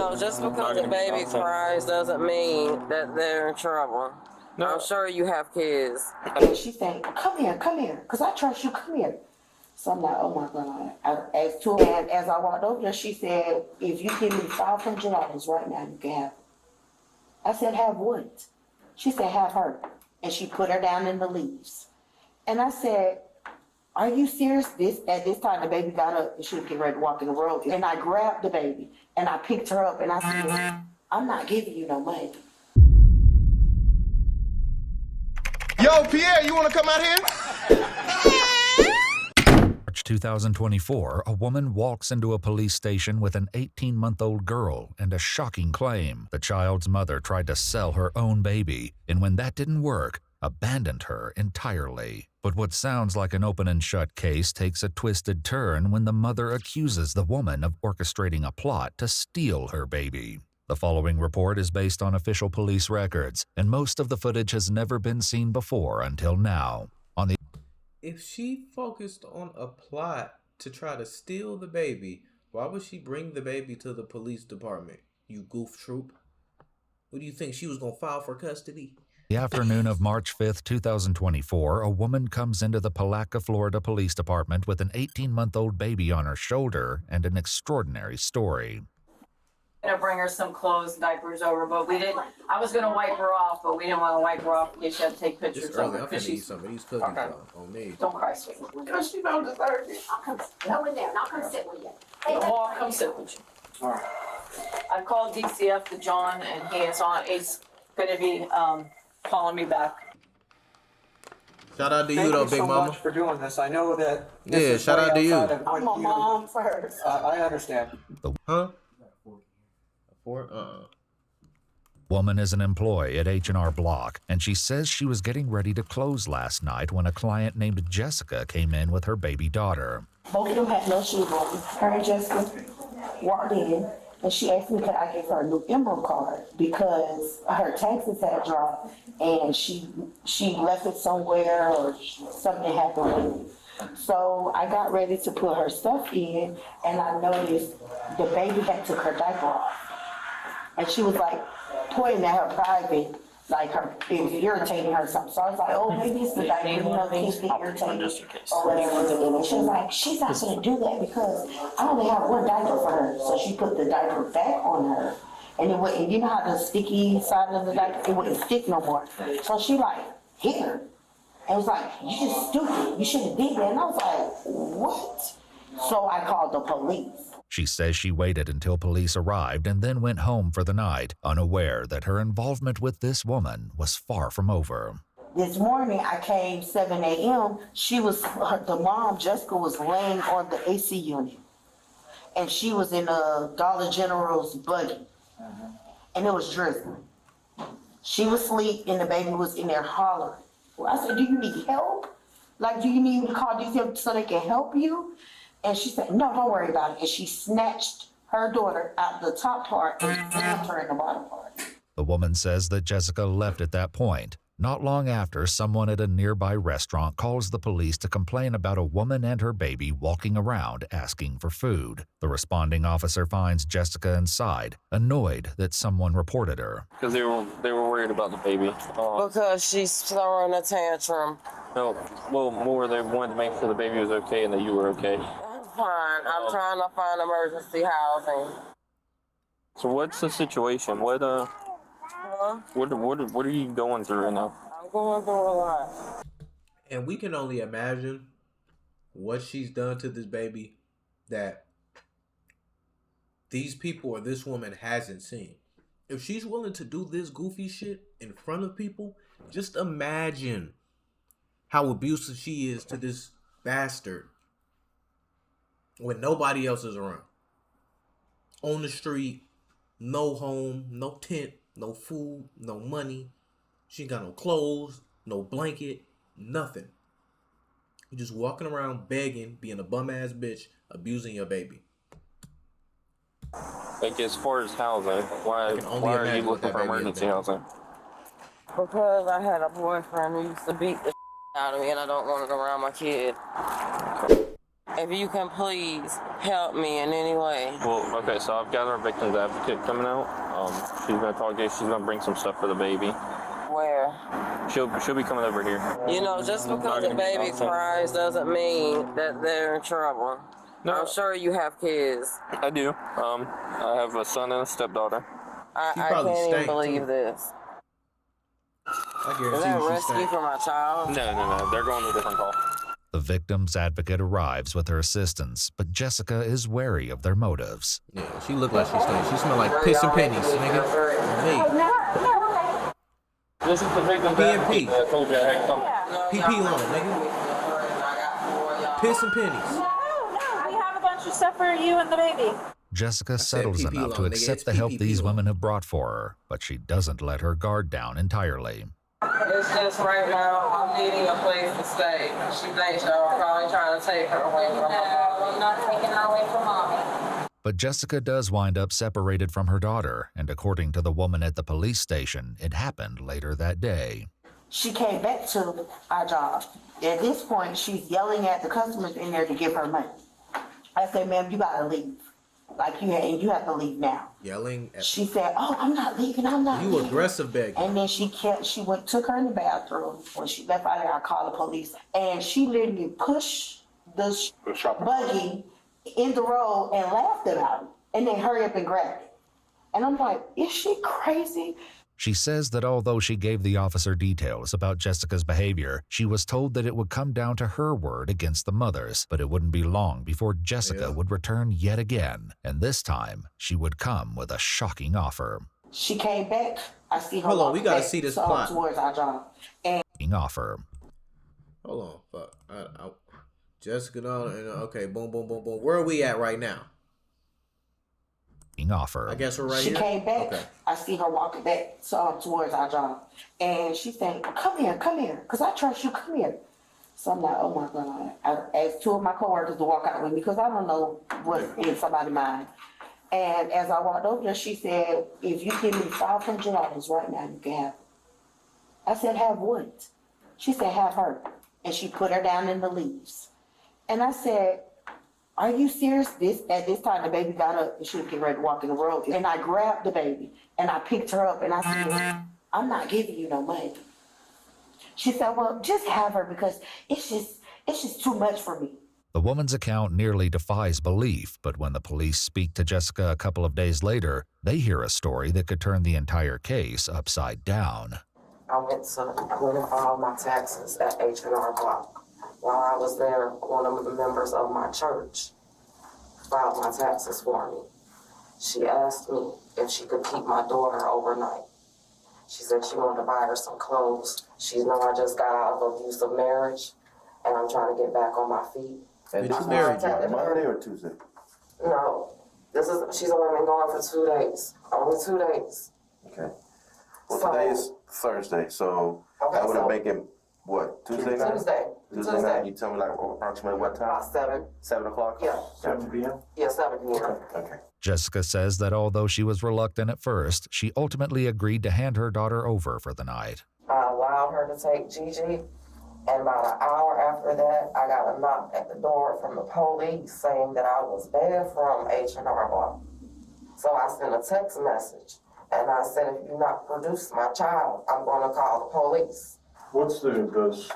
So just because the baby cries doesn't mean that they're in trouble. No. I'm sure you have kids. And she said, come here, because I trust you, come here. So I'm like, oh my God. I asked her, and as I walked over there, she said, if you give me $500 right now, you can have it. I said, have what? She said, have her. And she put her down in the leaves. And I said, are you serious? At this time, the baby got up and she was getting ready to walk in the road. And I grabbed the baby and I picked her up and I said, I'm not giving you no money. Yo, Pierre, you want to come out here? March 2024, a woman walks into a police station with an 18-month-old girl and a shocking claim. The child's mother tried to sell her own baby, and when that didn't work, abandoned her entirely. But what sounds like an open and shut case takes a twisted turn when the mother accuses the woman of orchestrating a plot to steal her baby. The following report is based on official police records, and most of the footage has never been seen before until now. If she focused on a plot to try to steal the baby, why would she bring the baby to the police department? You goof troop. What do you think, she was going to file for custody? The afternoon of March 5th, 2024, a woman comes into the Palatka, Florida Police Department with an 18-month-old baby on her shoulder and an extraordinary story. Gonna bring her some clothes, diapers over, but we didn't. I was gonna wipe her off, but we didn't want to wipe her off because she had to take pictures It's of early. her. I'm finna eat some of these cookies on me. Don't cry, sweetie. Because she don't deserve it. I'll come go in there and I'll come sit with you. Well, I'll come sit with you. All right. I called DCF to John, and he's gonna be calling me back. Shout out to you though, Big Mama. Thank you so much for doing this. I know that. Yeah, shout out to you. I'm a mom first. I understand. Huh? Woman is an employee at H&R Block, and she says she was getting ready to close last night when a client named Jessica came in with her baby daughter. Both of them had no shoes on. Her and Jessica walked in, and she asked me could I give her a new Emerald card because her taxes had dropped, and she left it somewhere or something happened with it. So I got ready to put her stuff in, and I noticed the baby had took her diaper off. And she was like pointing at her private, like it was irritating her or something. So I was like, oh, maybe it's the diaper, you know, kids get irritated or whatever. And she was like, she's not gonna do that because I only have one diaper for her. So she put the diaper back on her. And it wouldn't, you know how the sticky side of the diaper, it wouldn't stick no more. So she like hit her. And was like, you just stupid, you shouldn't have did that. And I was like, what? So I called the police. She says she waited until police arrived and then went home for the night, unaware that her involvement with this woman was far from over. This morning I came 7 a.m. The mom, Jessica, was laying on the AC unit. And she was in a Dollar General's buggy. And it was drizzling. She was asleep and the baby was in there hollering. Well, I said, do you need help? Like, do you need me to call DCF so they can help you? And she said, no, don't worry about it. And she snatched her daughter out the top part and slammed her in the bottom part. The woman says that Jessica left at that point. Not long after, someone at a nearby restaurant calls the police to complain about a woman and her baby walking around asking for food. The responding officer finds Jessica inside, annoyed that someone reported her. Because they were worried about the baby. Because she's throwing a tantrum. No, well, more they wanted to make sure the baby was okay and that you were okay. I'm fine. I'm trying to find emergency housing. So what's the situation? What are you going through right now? I'm going through a lot. And we can only imagine what she's done to this baby that these people or this woman hasn't seen. If she's willing to do this goofy shit in front of people, just imagine how abusive she is to this bastard when nobody else is around. On the street, no home, no tent, no food, no money. She ain't got no clothes, no blanket, nothing. You're just walking around begging, being a bum ass bitch, abusing your baby. Like as far as housing, why are you looking for emergency housing? Because I had a boyfriend who used to beat the out of me and I don't want it around my kid. If you can please help me in any way. Well, okay, so I've got our victim's advocate coming out. She's gonna talk to you. She's gonna bring some stuff for the baby. Where? She'll be coming over here. You know, just because the baby cries doesn't mean that they're in trouble. No. I'm sure you have kids. I do. I have a son and a stepdaughter. I probably can't even stank, believe too. this. I Is guarantee that you rescue she's for my child? No. They're going to a different call. The victim's advocate arrives with her assistants, but Jessica is wary of their motives. Yeah, she looked like she stinks. She smelled like piss and pennies, nigga. Hey, This is the victim's PNP. advocate. I told you I had come. PP loan, nigga. Piss and pennies. No, we have a bunch of stuff for you and the baby. Jessica settles PP enough to loan, nigga. accept It's the help PPP these loan. women have brought for her, but she doesn't let her guard down entirely. It's just right now, I'm needing a place to stay. She thinks y'all are probably trying to take her away from her. No, I'm not taking her away from mommy. But Jessica does wind up separated from her daughter, and according to the woman at the police station, it happened later that day. She came back to our job. At this point, she's yelling at the customers in there to give her money. I said, ma'am, you gotta leave. Like, you have to leave now. Yelling at She said, oh, I'm not leaving, I'm not you, leaving. aggressive begging. And then took her in the bathroom. When she left out of there, I called the police. And she literally pushed the buggy in the road and laughed about it. And then hurry up and grabbed it. And I'm like, is she crazy? She says that although she gave the officer details about Jessica's behavior, she was told that it would come down to her word against the mother's, but it wouldn't be long before Jessica would return yet again, and this time she would come with a shocking offer. She came back. I see her. Hold on, we walking gotta back see this plot. towards our job. And Offer. Hold on, fuck. Jessica, okay, boom. Where are we at right now? Offer. I guess we're right she here. came back. Okay. I see her walking back towards our job. And she said, come here, because I trust you, come here. So I'm like, oh my God. I asked two of my coworkers to walk out with me because I don't know what's in somebody's mind. And as I walked over there, she said, if you give me $500 right now, you can have it. I said, have what? She said, have her. And she put her down in the leaves. And I said, are you serious? At this time, the baby got up and she was getting ready to walk in the road. And I grabbed the baby and I picked her up and I said, I'm not giving you no money. She said, well, just have her because it's just too much for me. The woman's account nearly defies belief, but when the police speak to Jessica a couple of days later, they hear a story that could turn the entire case upside down. I went and filed my taxes at H&R Block. While I was there, one of the members of my church filed my taxes for me. She asked me if she could keep my daughter overnight. She said she wanted to buy her some clothes. She know I just got out of abusive marriage, and I'm trying to get back on my feet. And you married you Monday or Tuesday? No, she's only been gone for 2 days. Only 2 days. Okay. Well, today is Thursday, so Okay, I would so- have make it, what, Tuesday night? Tuesday night, you tell me like approximately what time? About 7. 7 o'clock? Yeah. 7 p.m.? Yeah, 7 p.m. Okay. Jessica says that although she was reluctant at first, she ultimately agreed to hand her daughter over for the night. I allowed her to take Gigi, and about an hour after that, I got a knock at the door from the police saying that I was banned from H&R Block. So I sent a text message, and I said, if you not produce my child, I'm going to call the police. What's the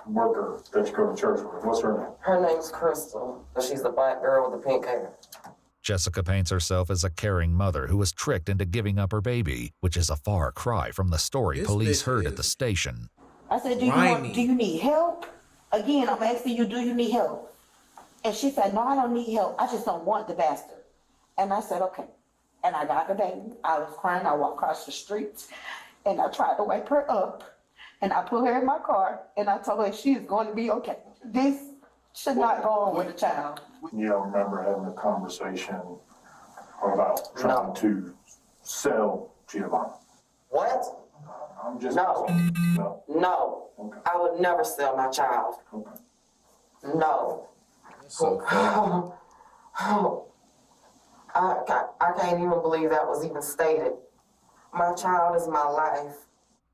worker that you go to church with? What's her name? Her name's Crystal, but she's the black girl with the pink hair. Jessica paints herself as a caring mother who was tricked into giving up her baby, which is a far cry from the story This police bitch heard is at the station. I said, do you need help? Again, I'm asking you, do you need help? And she said, no, I don't need help. I just don't want the bastard. And I said, okay. And I got the baby. I was crying. I walked across the street and I tried to wake her up. And I put her in my car and I told her she's going to be okay. This should not go on with a child. You don't remember having a conversation about trying to sell Giovanni? What? I'm just No. No. No. Okay. I would never sell my child. Okay. No. So I can't even believe that was even stated. My child is my life.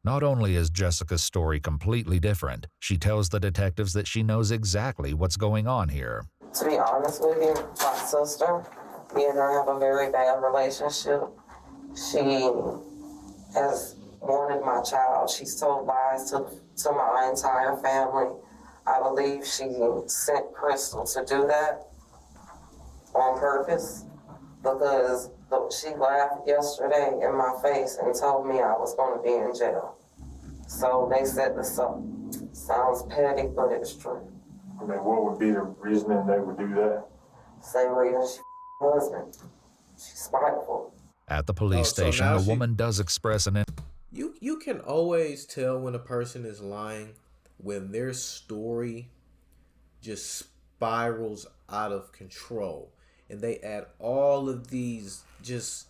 Not only is Jessica's story completely different, she tells the detectives that she knows exactly what's going on here. To be honest with you, my sister, me and her have a very bad relationship. She has wanted my child. She's told lies to my entire family. I believe she sent Crystal to do that on purpose because she laughed yesterday in my face and told me I was going to be in jail. So they said this up. Sounds petty, but it's true. I mean, what would be the reasoning they would do that? Same reason she husband. She's spiteful. At the police station, the woman does express an... You can always tell when a person is lying when their story just spirals out of control. And they add all of these just...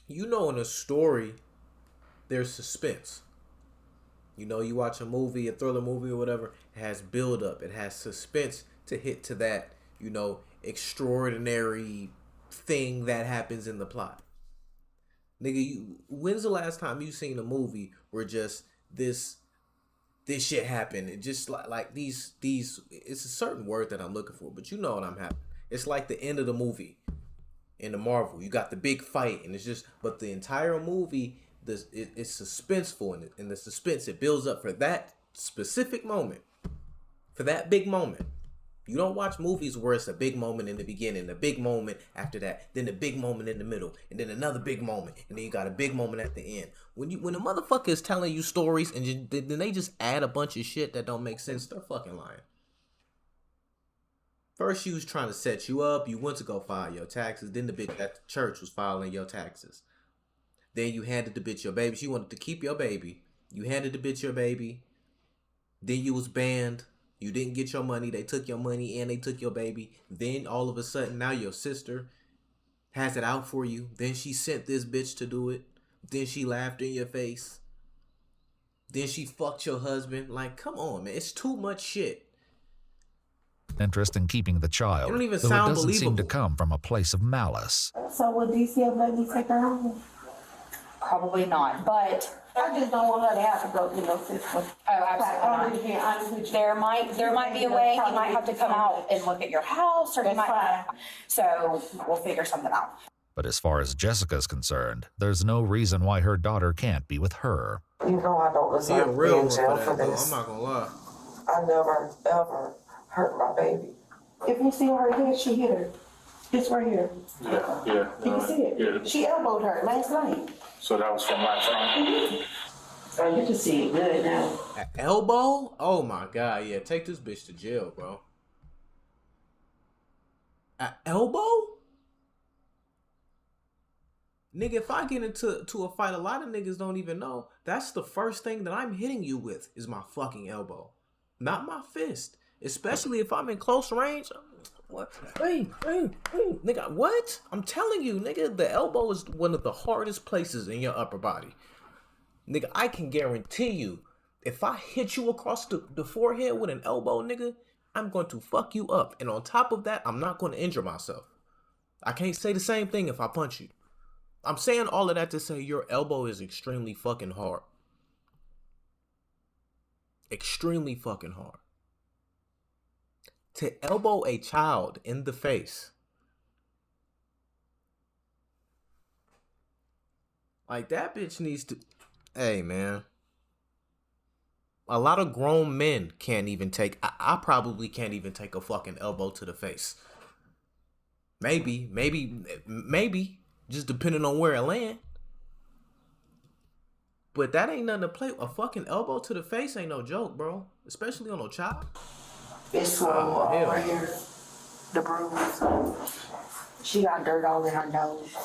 You know, in a story, there's suspense. You know, you watch a movie, a thriller movie or whatever, it has build up. It has suspense to hit to that, you know, extraordinary thing that happens in the plot. Nigga, when's the last time you seen a movie where just this shit happened? It just like these it's a certain word that I'm looking for, but you know what I'm having. It's like the end of the movie in the Marvel. You got the big fight and it's just, but the entire movie, it's suspenseful, and the suspense, it builds up for that specific moment, for that big moment. You don't watch movies where it's a big moment in the beginning, a big moment after that, then a big moment in the middle, and then another big moment, and then you got a big moment at the end. When a motherfucker is telling you stories and then they just add a bunch of shit that don't make sense, they're fucking lying. First, she was trying to set you up. You went to go file your taxes. Then the bitch at the church was filing your taxes. Then you handed the bitch your baby. She wanted to keep your baby. You handed the bitch your baby. Then you was banned. You didn't get your money. They took your money and they took your baby. Then all of a sudden, now your sister has it out for you. Then she sent this bitch to do it. Then she laughed in your face. Then she fucked your husband. Like, come on, man. It's too much shit. Interest in keeping the child, It don't even though sound it doesn't seem to believable. come from a place of malice. So would DCF let me take her home? Probably not, but I just don't want her to have to go through no system. I'm just being honest with you. There might be a way. He might have to come out and look at your house, or he might. So we'll figure something out. But as far as Jessica's concerned, there's no reason why her daughter can't be with her. You know I don't She a deserve to be real in one jail for for that, though. this. I'm not gonna lie. I never, ever hurt my baby. If you see her head, she hit her. It's right here. Yeah. You can see it. Yeah. She elbowed her last night. So that was from last night? So you can see it good now. An elbow? Oh my god, yeah. Take this bitch to jail, bro. An elbow? Nigga, if I get into a fight, a lot of niggas don't even know. That's the first thing that I'm hitting you with is my fucking elbow. Not my fist. Especially if I'm in close range. What? Hey, nigga, what? I'm telling you, nigga, the elbow is one of the hardest places in your upper body. Nigga, I can guarantee you, if I hit you across the forehead with an elbow, nigga, I'm going to fuck you up. And on top of that, I'm not going to injure myself. I can't say the same thing if I punch you. I'm saying all of that to say your elbow is extremely fucking hard. Extremely fucking hard. To elbow a child in the face. Like, that bitch needs to... Hey, man. A lot of grown men can't even take... I probably can't even take a fucking elbow to the face. Maybe. Just depending on where I land. But that ain't nothing to play. A fucking elbow to the face ain't no joke, bro. Especially on a child. It's swole right here. The bruise. She got dirt all in her nose.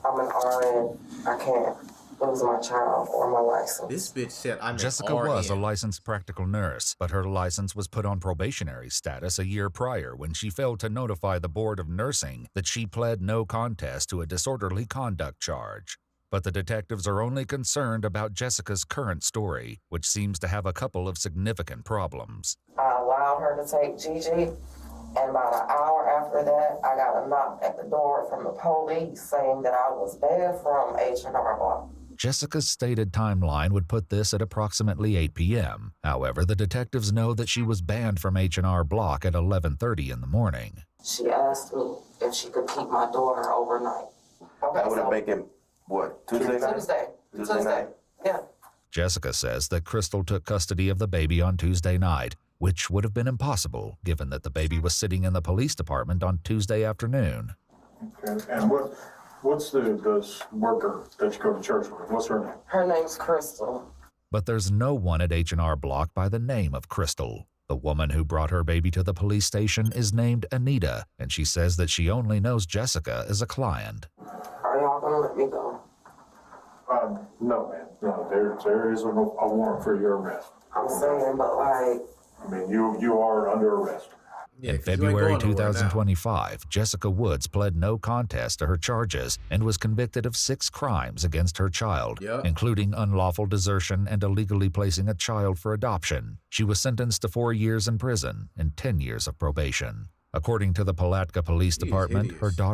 I'm an RN. I can't lose my child or my license. This bitch said I'm Jessica an RN. was a licensed practical nurse, but her license was put on probationary status a year prior when she failed to notify the Board of Nursing that she pled no contest to a disorderly conduct charge. But the detectives are only concerned about Jessica's current story, which seems to have a couple of significant problems. I allowed her to take Gigi, and about an hour after that, I got a knock at the door from the police saying that I was banned from H&R Block. Jessica's stated timeline would put this at approximately 8 p.m. However, the detectives know that she was banned from H&R Block at 11:30 in the morning. She asked me if she could keep my daughter overnight. That would have make it, what, Tuesday night? Tuesday night? Yeah. Jessica says that Crystal took custody of the baby on Tuesday night, which would have been impossible given that the baby was sitting in the police department on Tuesday afternoon. Okay, and what's the worker that you go to church with? What's her name? Her name's Crystal. But there's no one at H&R Block by the name of Crystal. The woman who brought her baby to the police station is named Anita, and she says that she only knows Jessica as a client. Are y'all gonna let me go? No, man. No, there is a warrant for your arrest. I'm saying, but like, I mean, you are under arrest. Yeah, In 'cause you ain't February going nowhere now. 2025, Jessica Woods pled no contest to her charges and was convicted of 6 crimes against her child, Yep. including unlawful desertion and illegally placing a child for adoption. She was sentenced to 4 years in prison and 10 years of probation. According to the Palatka Police He's Department, her hideous. daughter